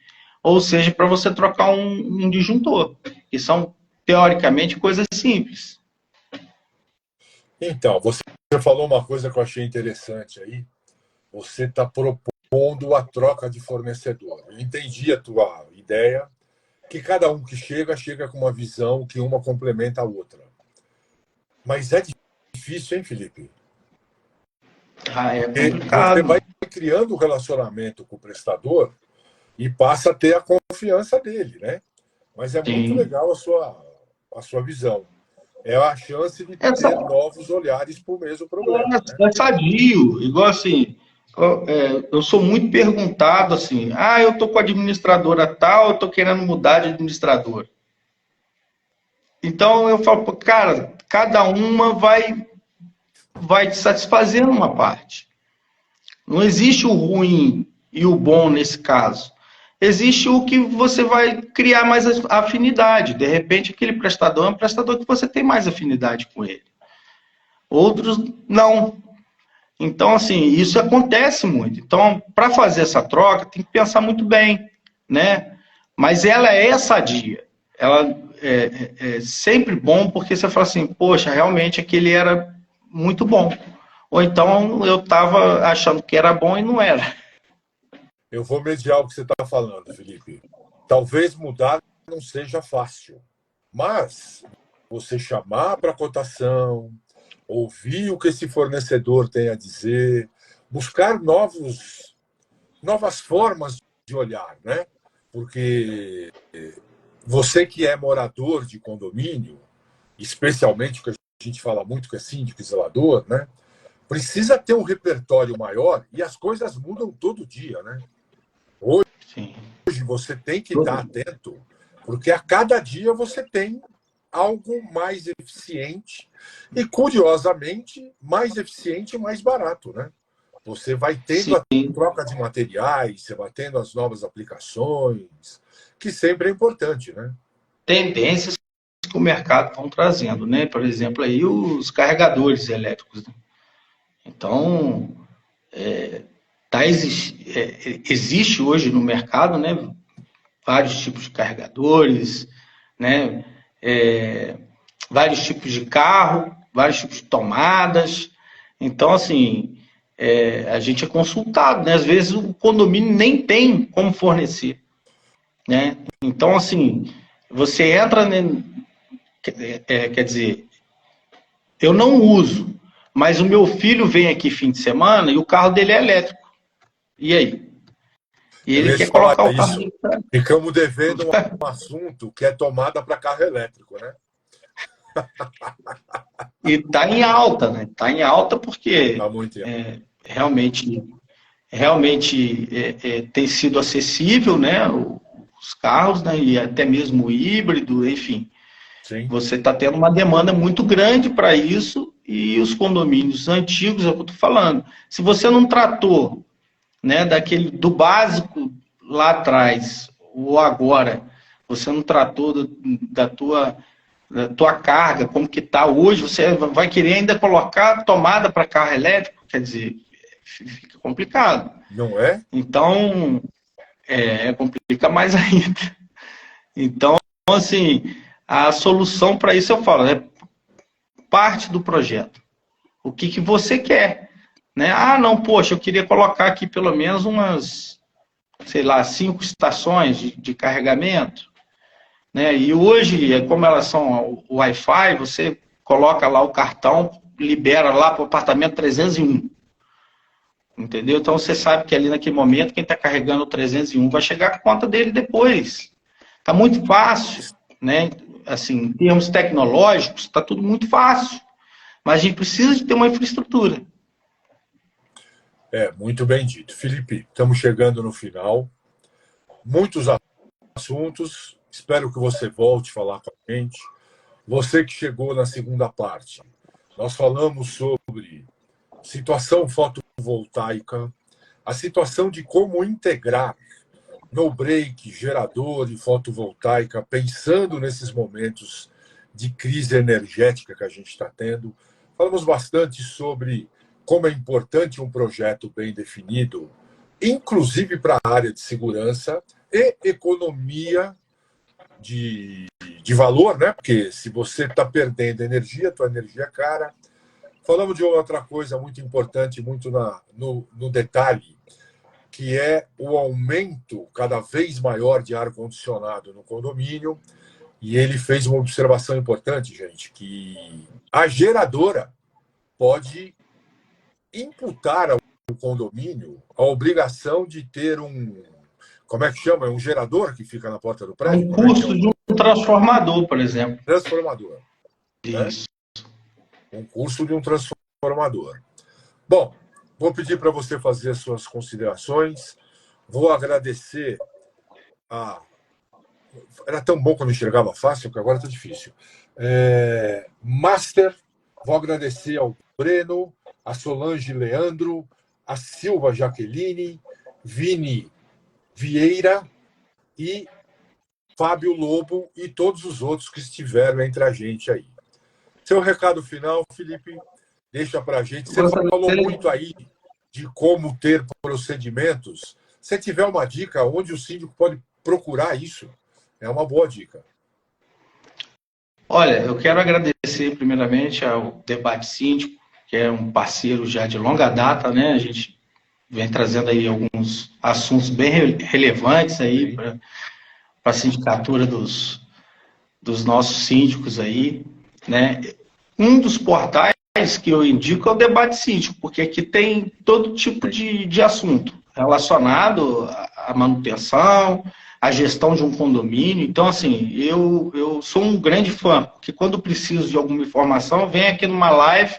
Ou seja, para você trocar um disjuntor, que são, teoricamente, coisas simples. Então, você falou uma coisa que eu achei interessante aí. Você está propondo a troca de fornecedor. Eu entendi a tua ideia, que cada um que chega com uma visão que uma complementa a outra. Mas é difícil, hein, Felipe? É complicado. Você vai criando um relacionamento com o prestador e passa a ter a confiança dele, né? Mas é muito legal a sua visão. É a chance de ter novos olhares para o mesmo problema. Né? É sadio, igual assim, eu sou muito perguntado assim, eu estou com a administradora tal, eu estou querendo mudar de administradora. Então eu falo, cara, cada uma vai te satisfazer numa parte. Não existe o ruim e o bom nesse caso. Existe o que você vai criar mais afinidade. De repente, aquele prestador é um prestador que você tem mais afinidade com ele. Outros, não. Então, assim, isso acontece muito. Então, para fazer essa troca, tem que pensar muito bem, né? Mas ela é sadia. Ela é sempre bom porque você fala assim, poxa, realmente aquele era muito bom. Ou então eu estava achando que era bom e não era. Eu vou mediar o que você está falando, Felipe. Talvez mudar não seja fácil, mas você chamar para cotação, ouvir o que esse fornecedor tem a dizer, buscar novas formas de olhar, né? Porque você que é morador de condomínio, especialmente que a gente fala muito que é síndico e zelador, né? Precisa ter um repertório maior e as coisas mudam todo dia, né? Hoje você tem que estar atento, porque a cada dia você tem algo mais eficiente e, curiosamente, mais eficiente e mais barato, né? Você vai tendo a troca de materiais, você vai tendo as novas aplicações, que sempre é importante, né? Tendências que o mercado estão trazendo, né? Por exemplo, aí os carregadores elétricos. Né? Então, existe hoje no mercado, né? Vários tipos de carregadores, né? Vários tipos de carro, vários tipos de tomadas. Então, assim, a gente é consultado, né? Às vezes o condomínio nem tem como fornecer, né? Então, assim, você entra, né? Quer dizer, Eu não uso, mas o meu filho vem aqui fim de semana e o carro dele é elétrico. E aí? E Eu ele ia te quer falar colocar o carro isso. dele pra... Ficamos devendo um assunto que é tomada para carro elétrico, né? E está em alta, né? Está em alta Há porque muito tempo. realmente, tem sido acessível, né? Os carros, né? E até mesmo o híbrido, enfim. Sim. Você está tendo uma demanda muito grande para isso e os condomínios antigos, é o que eu estou falando. Se você não tratou, né, do básico lá atrás ou agora, você não tratou da tua carga, como que está hoje, você vai querer ainda colocar tomada para carro elétrico, quer dizer, fica complicado. Não é? Então, complica mais ainda. Então, assim, a solução para isso eu falo, é parte do projeto. O que você quer, né? Ah, não, poxa, eu queria colocar aqui pelo menos umas, sei lá, 5 estações de carregamento, né? E hoje, como elas são Wi-Fi, você coloca lá o cartão, libera lá para o apartamento 301. Entendeu? Então você sabe que ali naquele momento, quem está carregando o 301 vai chegar a conta dele depois. Está muito fácil, né? Assim, em termos tecnológicos, está tudo muito fácil. Mas a gente precisa de ter uma infraestrutura. Muito bem dito. Felipe, estamos chegando no final. Muitos assuntos. Espero que você volte a falar com a gente. Você que chegou na segunda parte, nós falamos sobre situação fotovoltaica, a situação de como integrar no break, gerador e fotovoltaica, pensando nesses momentos de crise energética que a gente está tendo. Falamos bastante sobre como é importante um projeto bem definido, inclusive para a área de segurança e economia de valor, né? Porque se você está perdendo energia, tua energia é cara. Falamos de outra coisa muito importante, muito no detalhe, que é o aumento cada vez maior de ar-condicionado no condomínio. E ele fez uma observação importante, gente, que a geradora pode imputar ao condomínio a obrigação de ter como é que chama? É um gerador que fica na porta do prédio? Um custo de um transformador, por exemplo. Transformador. Isso. Né? Um custo de um transformador. Bom, vou pedir para você fazer as suas considerações. Vou agradecer Era tão bom quando enxergava fácil, que agora está difícil. Master, vou agradecer ao Breno, a Solange Leandro, a Silva Jaqueline, Vini Vieira e Fábio Lobo e todos os outros que estiveram entre a gente aí. Seu recado final, Felipe, deixa para a gente. Você falou muito aí de como ter procedimentos. Se tiver uma dica onde o síndico pode procurar isso, é uma boa dica. Olha, eu quero agradecer primeiramente ao Debate Síndico, que é um parceiro já de longa data, né? A gente vem trazendo aí alguns assuntos bem relevantes aí para a sindicatura dos nossos síndicos aí, né? Um dos portais que eu indico é o Debate Síndico, porque aqui tem todo tipo de assunto relacionado à manutenção, à gestão de um condomínio. Então, assim, eu sou um grande fã, porque quando preciso de alguma informação, eu venho aqui numa live,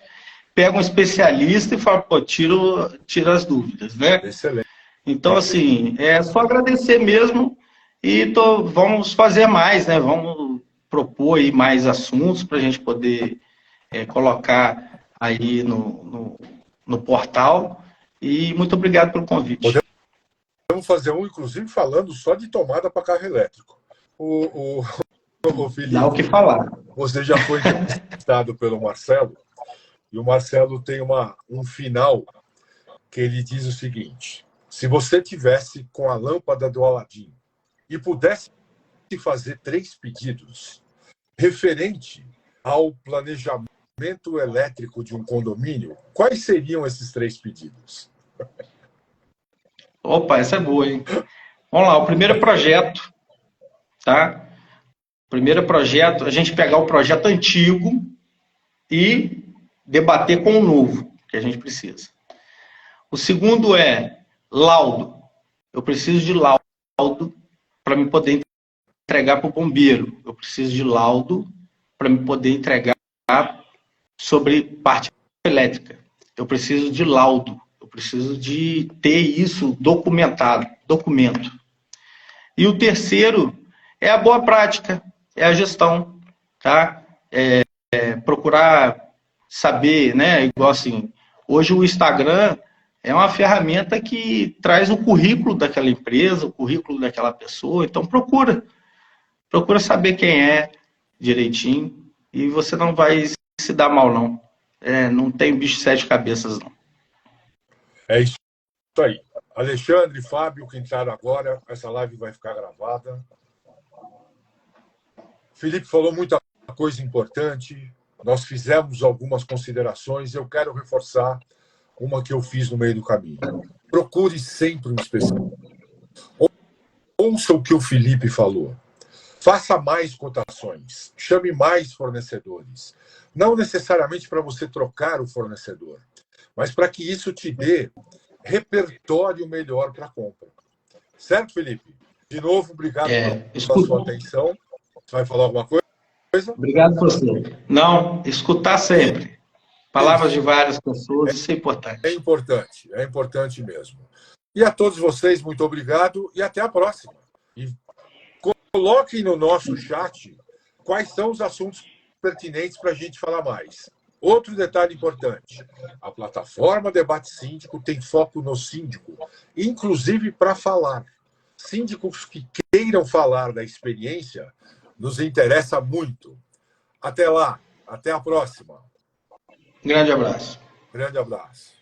pego um especialista e falo, pô, tira as dúvidas, né? Excelente. Então, assim, é só agradecer mesmo e vamos fazer mais, né? Vamos propor aí mais assuntos para a gente poder colocar aí no portal. E muito obrigado pelo convite. Podemos fazer inclusive, falando só de tomada para carro elétrico. O Felipe, dá o que falar. Você já foi entrevistado pelo Marcelo, e o Marcelo tem um final que ele diz o seguinte: se você tivesse com a lâmpada do Aladim e pudesse fazer 3 pedidos referente ao planejamento elétrico de um condomínio, quais seriam esses 3 pedidos? Opa, essa é boa, hein? Vamos lá, o primeiro projeto, tá? O primeiro projeto, a gente pegar o projeto antigo e debater com o novo, que a gente precisa. O segundo é laudo. Eu preciso de laudo para me poder entregar para o bombeiro. Eu preciso de laudo para me poder entregar sobre parte elétrica. Eu preciso de laudo. Eu preciso de ter isso documentado, documento. E o terceiro é a boa prática, é a gestão, tá? Procurar saber, né? Igual assim, hoje o Instagram é uma ferramenta que traz o currículo daquela empresa, o currículo daquela pessoa. Então procura saber quem é direitinho e você não vai se dar mal, não. Não tem bicho de 7 cabeças, não. É isso aí. Alexandre, Fábio, que entraram agora, essa live vai ficar gravada. Felipe falou muita coisa importante, nós fizemos algumas considerações, eu quero reforçar uma que eu fiz no meio do caminho. Procure sempre um especialista. Ouça o que o Felipe falou. Faça mais cotações, chame mais fornecedores. Não necessariamente para você trocar o fornecedor, mas para que isso te dê repertório melhor para a compra. Certo, Felipe? De novo, obrigado pela sua atenção. Você vai falar alguma coisa? Obrigado por você. Não, escutar sempre. Palavras de várias pessoas, isso é importante. É importante mesmo. E a todos vocês, muito obrigado e até a próxima. E coloquem no nosso chat quais são os assuntos pertinentes para a gente falar mais. Outro detalhe importante, a plataforma Debate Síndico tem foco no síndico, inclusive para falar. Síndicos que queiram falar da experiência nos interessa muito. Até lá, até a próxima. Grande abraço. Grande abraço.